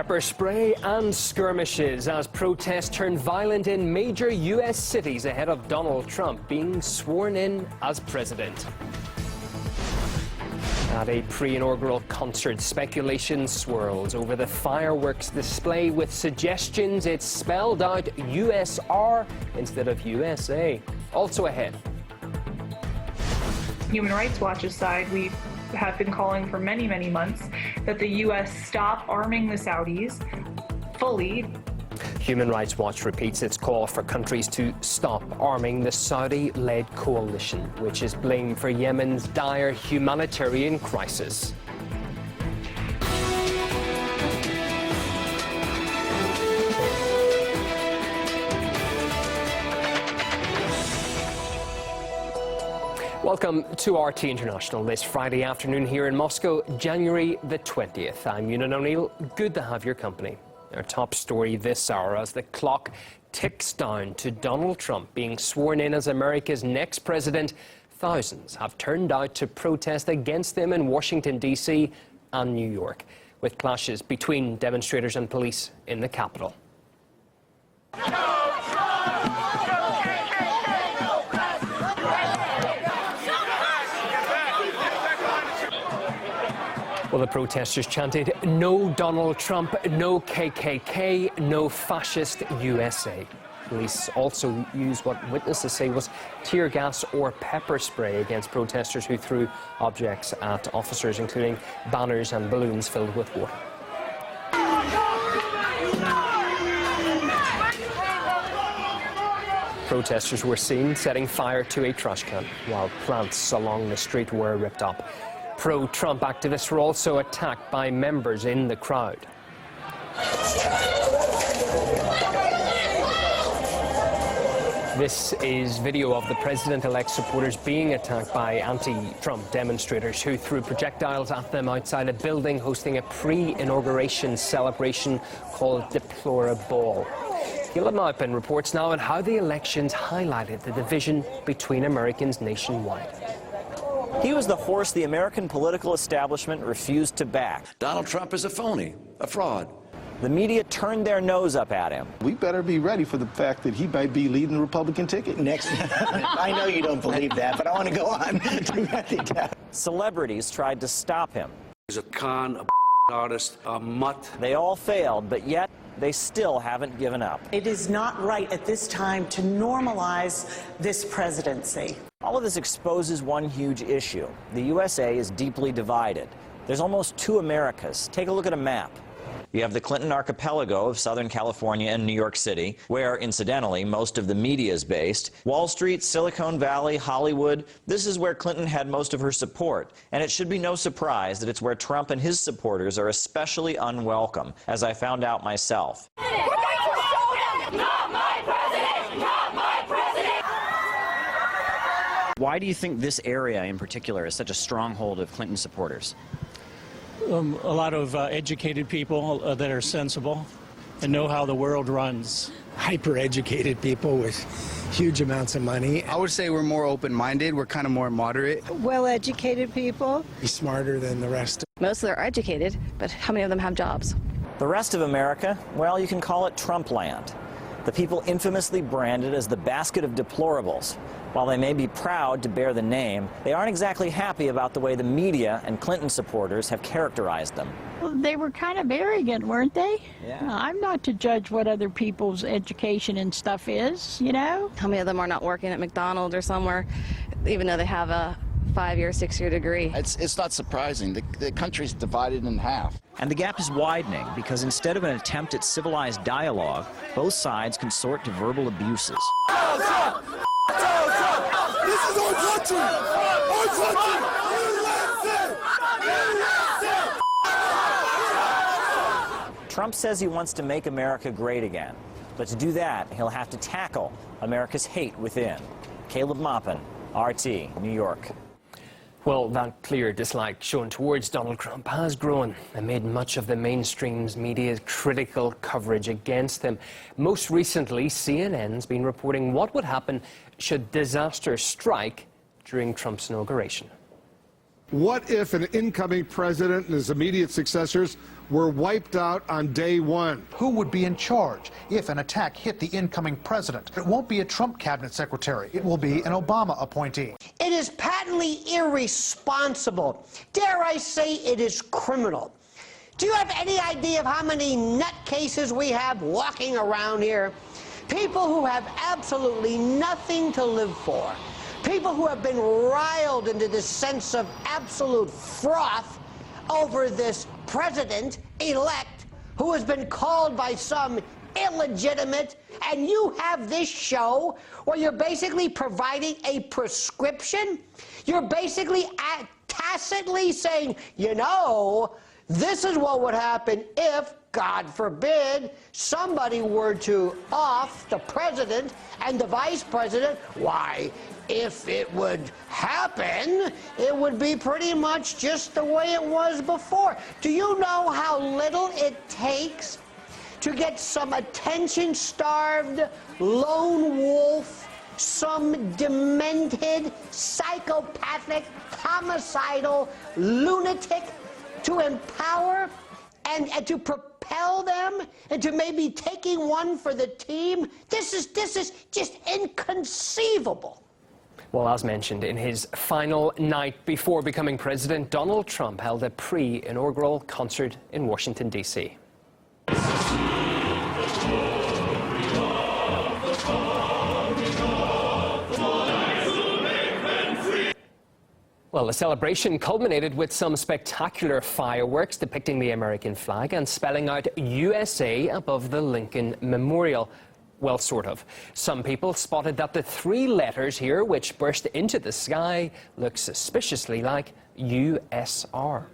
Pepper spray and skirmishes as protests turned violent in major U.S. cities ahead of Donald Trump being sworn in as president. At a pre-inaugural concert, speculation swirls over the fireworks display with suggestions it spelled out USR instead of USA. Also ahead. Human Rights Watch's side, we have been calling for many, many months that the U.S. stop arming the Saudis fully. Human Rights Watch repeats its call for countries to stop arming the Saudi-led coalition, which is blamed for Yemen's dire humanitarian crisis. Welcome to RT International this Friday afternoon here in Moscow, January the 20th. I'm Ewan O'Neill. Good to have your company. Our top story this hour as the clock ticks down to Donald Trump being sworn in as America's next president. Thousands have turned out to protest against him in Washington, D.C. and New York, with clashes between demonstrators and police in the Capitol. Well, the protesters chanted, "No Donald Trump, no KKK, no fascist USA." Police also used what witnesses say was tear gas or pepper spray against protesters who threw objects at officers, including banners and balloons filled with water. Protesters were seen setting fire to a trash can, while plants along the street were ripped up. Pro-Trump activists were also attacked by members in the crowd. This is video of the president-elect's supporters being attacked by anti-Trump demonstrators who threw projectiles at them outside a building hosting a pre-inauguration celebration called Deplorable. Caleb Maupin reports now on how the elections highlighted the division between Americans nationwide. He was the horse the American political establishment refused to back. Donald Trump is a phony, a fraud. The media turned their nose up at him. We better be ready for the fact that he might be leading the Republican ticket. Next, I know you don't believe that, but I want to go on. Celebrities tried to stop him. He's a con, a artist, a mutt. They all failed, but yet they still haven't given up. It is not right at this time to normalize this presidency. All of this exposes one huge issue. The USA is deeply divided. There's almost two Americas. Take a look at a map. You have the Clinton archipelago of Southern California and New York City, where, incidentally, most of the media is based. Wall Street, Silicon Valley, Hollywood, this is where Clinton had most of her support. And it should be no surprise that it's where Trump and his supporters are especially unwelcome, as I found out myself. Why do you think this area in particular is such a stronghold of Clinton supporters? A lot of educated people that are sensible and know how the world runs. Hyper-educated people with huge amounts of money. I would say we're more open-minded. We're kind of more moderate. Well-educated people. He's smarter than the rest. Most of them are educated, but how many of them have jobs? The rest of America, well, you can call it Trump land. The people infamously branded as the basket of deplorables. While they may be proud to bear the name, they aren't exactly happy about the way the media and Clinton supporters have characterized them. Well, they were kind of arrogant, weren't they? Yeah. I'm not to judge what other people's education and stuff is, you know? How many of them are not working at McDonald's or somewhere, even though they have a 5-year, 6-year degree? It's not surprising. The country's divided in half. And the gap is widening because instead of an attempt at civilized dialogue, both sides consort to verbal abuses. This is our country! Our country! Trump says he wants to make America great again. But to do that, he'll have to tackle America's hate within. Caleb Maupin, RT, New York. Well, that clear dislike shown towards Donald Trump has grown amid much of the mainstream's media's critical coverage against him. Most recently, CNN's been reporting what would happen should disaster strike during Trump's inauguration. What if an incoming president and his immediate successors were wiped out on day one? Who would be in charge if an attack hit the incoming president? It won't be a Trump cabinet secretary. It will be an Obama appointee. It is patently irresponsible. Dare I say it is criminal. Do you have any idea of how many nutcases we have walking around here? People who have absolutely nothing to live for. People who have been riled into this sense of absolute froth over this president-elect who has been called by some illegitimate, and you have this show where you're basically providing a prescription. You're basically tacitly saying, you know, this is what would happen if, God forbid, somebody were to off the president and the vice president. Why, if it would happen, it would be pretty much just the way it was before. Do you know how little it takes to get some attention-starved lone wolf, some demented, psychopathic, homicidal lunatic to empower and to propel them into maybe taking one for the team? This is just inconceivable. Well, as mentioned, in his final night before becoming president, Donald Trump held a pre-inaugural concert in Washington, D.C. Well, the celebration culminated with some spectacular fireworks depicting the American flag and spelling out USA above the Lincoln Memorial. Well, sort of. Some people spotted that the three letters here, which burst into the sky, look suspiciously like USR.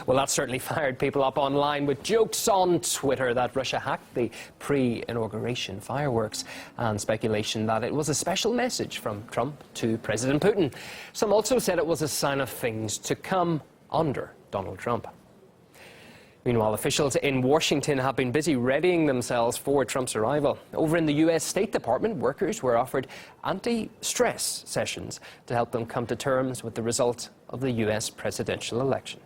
Well, that certainly fired people up online with jokes on Twitter that Russia hacked the pre-inauguration fireworks and speculation that it was a special message from Trump to President Putin. Some also said it was a sign of things to come under Donald Trump. Meanwhile, officials in Washington have been busy readying themselves for Trump's arrival. Over in the U.S. State Department, workers were offered anti-stress sessions to help them come to terms with the result of the U.S. presidential election.